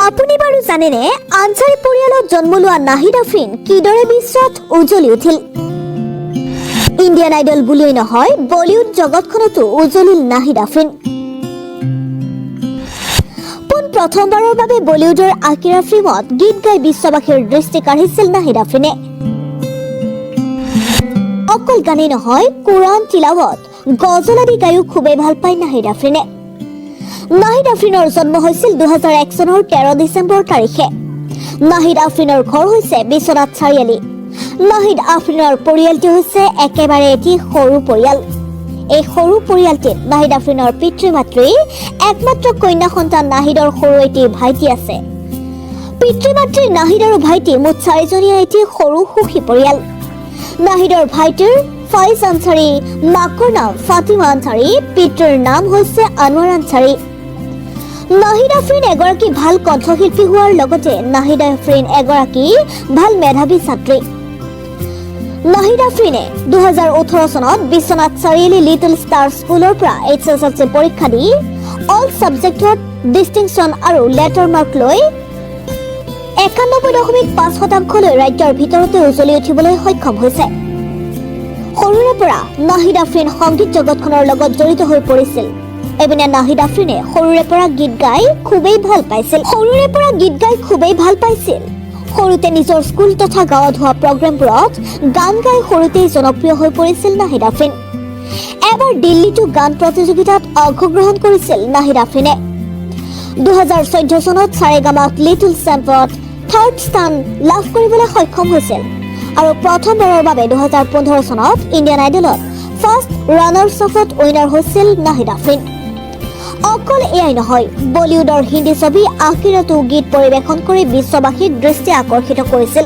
আপুনি বাৰু জানেনে আনসাৰী পৰিয়ালত জন্ম লোৱা নাহিদ আফ্ৰিন কিদৰে বিশ্বত উজ্বলি উঠিল? ইণ্ডিয়ান আইডল বুলিয়েই নহয় বলিউড জগতখনতো উজ্বলিল নাহিদ আফ্ৰিন। প্ৰথমবাৰৰ বাবে বলিউডৰ আকিৰা ফিল্মত গীত গাই বিশ্ববাসীৰ দৃষ্টি কাঢ়িছিল নাহিদ আফ্ৰিনে। অকল গানেই নহয়, কোৰাণ তিলাৱত গজল আদি গায়ো খুবেই ভাল পায় নাহিদ আফ্ৰিনে। নাহিদ আফ্ৰিনৰ জন্ম হৈছিল 2001 চনৰ 13 ডিচেম্বৰ তাৰিখে। নাহিদ আফ্ৰিনৰ ঘৰ হৈছে বিশ্বনাথ চাৰিআলি। নাহিদ আফ্ৰিনৰ পৰিয়ালটি হৈছে একেবাৰে এটি সৰু পৰিয়াল। এই সৰু পৰিয়ালটিত নাহিদ আফ্ৰিনৰ পিতৃ মাতৃ একমাত্ৰ কন্যা সন্তান নাহিদৰ সৰু এটি ভাইটি আছে। পিতৃ মাতৃ নাহিদ আৰু ভাইটি মুঠ 4জনীয়া এটি সৰু সুখী পৰিয়াল। নাহিদৰ ভাইটিৰ ফাইজ আনসাৰী, মাকৰ নাম ফাতিমা আনসাৰী, পিতৃৰ নাম হৈছে আনৱাৰ আনসাৰী। নাহিদ আফ্ৰিন এগৰাকী ভাল কণ্ঠশিল্পী হোৱাৰ লগতে নাহিদ আফ্ৰিন এগৰাকী ভাল মেধাৱী ছাত্ৰী। নাহিদ আফ্ৰিনে 2018 চনত বিশ্বনাথ চাৰিআলি লিটল ষ্টাৰ স্কুলৰ পৰা HSLC পৰীক্ষা দি অল ছাবজেক্টত ডিষ্টিংশ্যন আৰু লেটাৰ মাৰ্ক লৈ 91.5% লৈ ৰাজ্যৰ ভিতৰতে উজ্বলি উঠিবলৈ সক্ষম হৈছে। সৰুৰে পৰা নাহিদ আফ্ৰিন সংগীত জগতখনৰ লগত জড়িত হৈ পৰিছিল। এবিনে নাহিদ আফ্ৰিনে সৰুৰে পৰা গীত গাই খুবেই ভাল পাইছিল। সৰুতে নিজৰ স্কুল তথা গাঁৱত হোৱা প্ৰগ্ৰেমবোৰত গান গাই সৰুতেই জনপ্ৰিয় হৈ পৰিছিল নাহিদ আফ্ৰিন। এবাৰ দিল্লীতো গান প্ৰতিযোগিতাত অংশগ্ৰহণ কৰিছিল নাহিদ আফ্ৰিনে। 2014 চনত সাৰেগামাত লিটল চেম্পিয়নত 3rd স্থান লাভ কৰিবলৈ সক্ষম হৈছিল আৰু প্ৰথমবাৰৰ বাবে 2015 চনত ইণ্ডিয়ান আইডলত ফাৰ্ষ্ট ৰানাৰ্ছ আপত উইনাৰ হৈছিল নাহিদ আফ্ৰিন। অকল এয়াই নহয়, বলিউডৰ হিন্দী ছবি আকিৰাতো গীত পৰিৱেশন কৰি বিশ্ববাসীক দৃষ্টি আকৰ্ষিত কৰিছিল।